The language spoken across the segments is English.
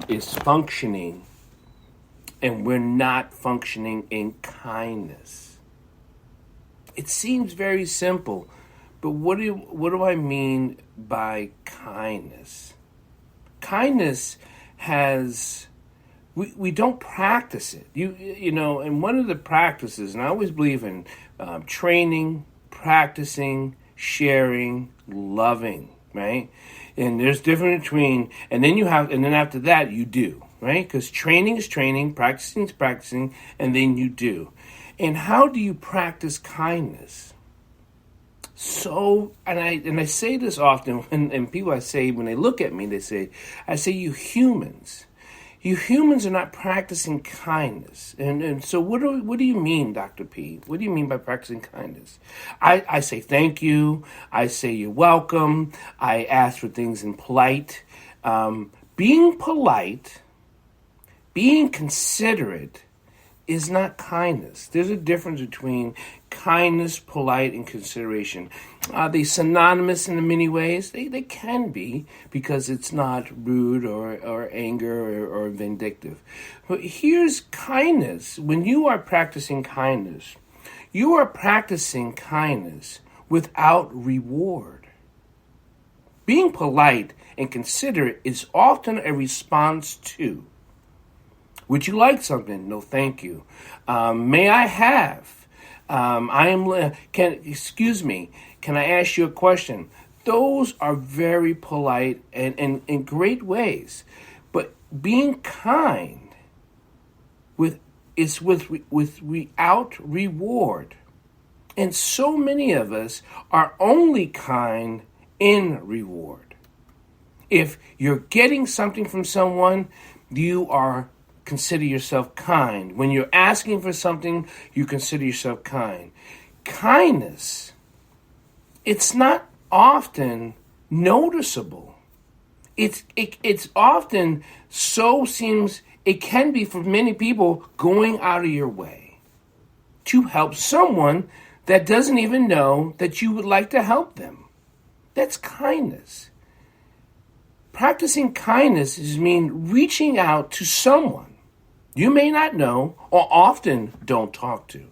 is functioning, and we're not functioning in kindness. It seems very simple, but what do I mean by kindness? Kindness has, we don't practice it. You know, and one of the practices, and I always believe in training, practicing, sharing, loving, right? And there's difference between, and then after that you do, right? Because training is training, practicing is practicing, and then you do. And how do you practice kindness? So, and I say this often, and people I say, when they look at me, I say, you humans are not practicing kindness. And so what do you mean, Dr. P? What do you mean by practicing kindness? I say thank you. I say you're welcome. I ask for things in polite. Being polite, being considerate is not kindness. There's a difference between kindness, polite, and consideration. Are they synonymous in many ways? They can be, because it's not rude or anger or vindictive. But here's kindness. When you are practicing kindness, you are practicing kindness without reward. Being polite and considerate is often a response to, would you like something? No, thank you. May I have? Excuse me, can I ask you a question? Those are very polite and in great ways. But being kind is without reward. And so many of us are only kind in reward. If you're getting something from someone, you consider yourself kind. When you're asking for something, you consider yourself kind. Kindness, it's not often noticeable. It's often it can be for many people going out of your way to help someone that doesn't even know that you would like to help them. That's kindness. Practicing kindness means reaching out to someone you may not know or often don't talk to,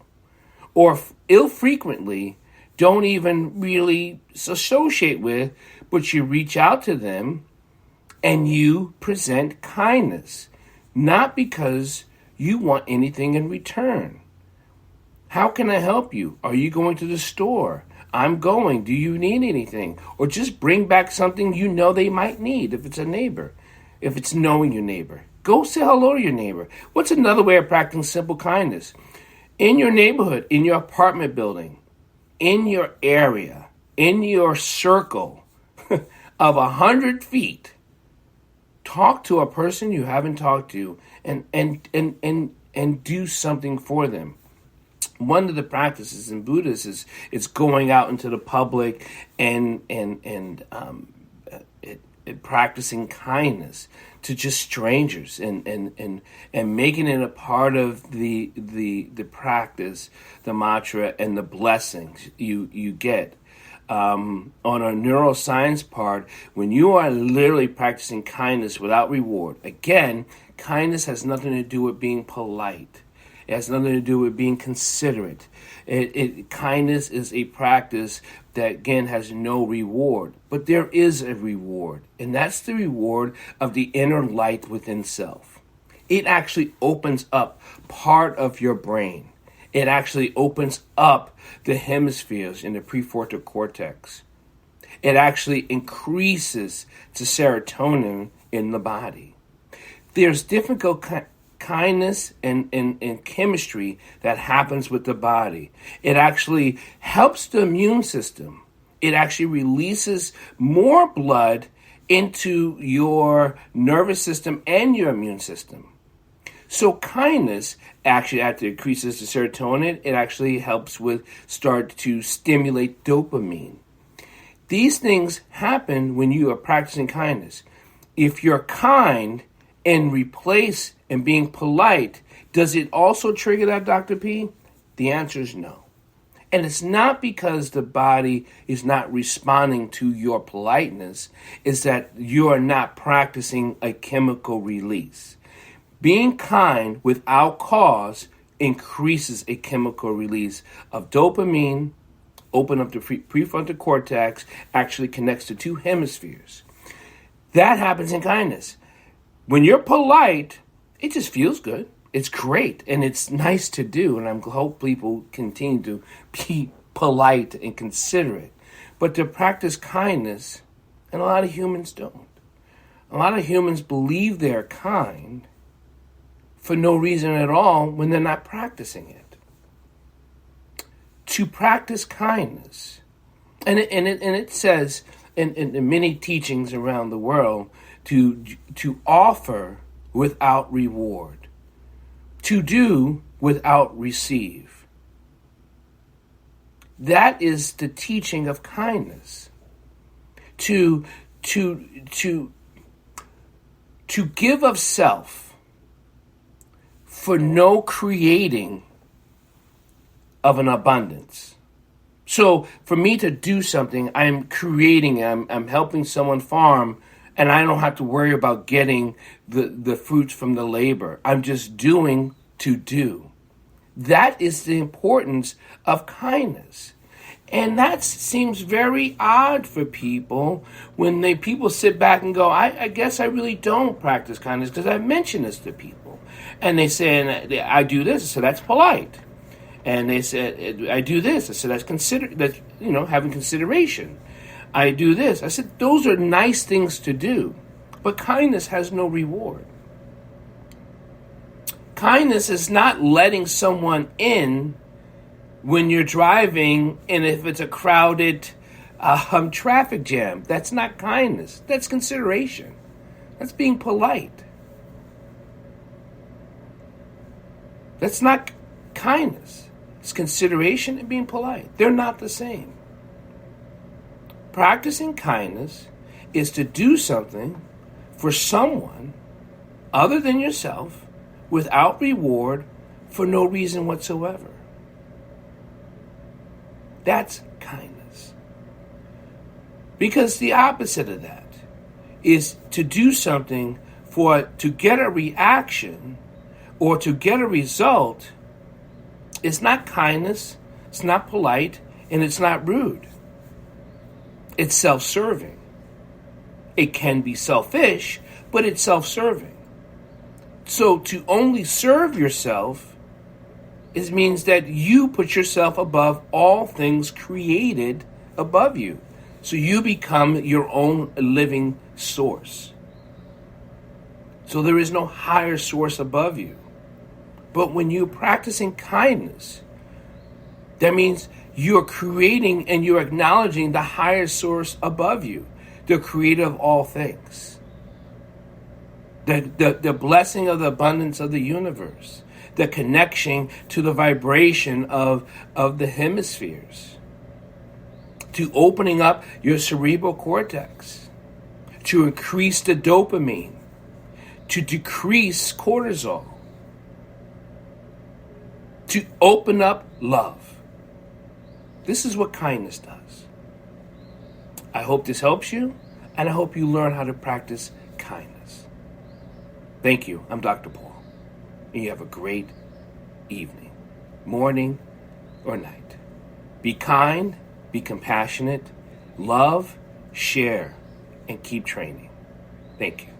or frequently don't even really associate with, but you reach out to them and you present kindness, not because you want anything in return. How can I help you? Are you going to the store? I'm going. Do you need anything? Or just bring back something you know they might need if it's a neighbor, if it's knowing your neighbor. Go say hello to your neighbor. What's another way of practicing simple kindness? In your neighborhood, in your apartment building, in your area, in your circle of 100 feet, talk to a person you haven't talked to and do something for them. One of the practices in Buddhism is going out into the public and practicing kindness to just strangers and making it a part of the practice, the mantra, and the blessings you get. On a neuroscience part, when you are literally practicing kindness without reward, again, kindness has nothing to do with being polite. It has nothing to do with being considerate. Kindness is a practice that, again, has no reward. But there is a reward, and that's the reward of the inner light within self. It actually opens up part of your brain. It actually opens up the hemispheres in the prefrontal cortex. It actually increases the serotonin in the body. There's difficult kindness and chemistry that happens with the body. It actually helps the immune system. It actually releases more blood into your nervous system and your immune system. So kindness actually, after it increases the serotonin, it actually helps start to stimulate dopamine. These things happen when you are practicing kindness. If you're kind and replace and being polite, does it also trigger that, Dr. P? The answer is no. And it's not because the body is not responding to your politeness, it's that you are not practicing a chemical release. Being kind without cause increases a chemical release of dopamine, open up the prefrontal cortex, actually connects to two hemispheres. That happens in kindness. When you're polite, it just feels good. It's great, and it's nice to do, and I hope people continue to be polite and considerate. But to practice kindness, and a lot of humans don't. A lot of humans believe they're kind for no reason at all when they're not practicing it. To practice kindness, and it says in many teachings around the world to offer without reward, to do without receive. That is the teaching of kindness. To give of self for no creating of an abundance. So for me to do something, I'm creating, I'm helping someone farm, and I don't have to worry about getting the fruits from the labor. I'm just doing to do. That is the importance of kindness. And that seems very odd for people when people sit back and go, I guess I really don't practice kindness because I've mentioned this to people. And they say, I do this. I said, that's polite. And they said, I do this. I said, that's having consideration. I do this. I said, those are nice things to do. But kindness has no reward. Kindness is not letting someone in when you're driving, and if it's a crowded traffic jam. That's not kindness. That's consideration. That's being polite. That's not kindness. It's consideration and being polite. They're not the same. Practicing kindness is to do something for someone other than yourself without reward for no reason whatsoever. That's kindness. Because the opposite of that is to do something to get a reaction or to get a result. It's not kindness, it's not polite, and it's not rude. It's self-serving. It can be selfish, but it's self-serving. So to only serve yourself means that you put yourself above all things created above you. So you become your own living source. So there is no higher source above you. But when you're practicing kindness, that means you're creating and you're acknowledging the higher source above you, the creator of all things, the blessing of the abundance of the universe, the connection to the vibration of the hemispheres, to opening up your cerebral cortex, to increase the dopamine, to decrease cortisol, to open up love. This is what kindness does. I hope this helps you, and I hope you learn how to practice kindness. Thank you. I'm Dr. Paul. And you have a great evening, morning, or night. Be kind, be compassionate, love, share, and keep training. Thank you.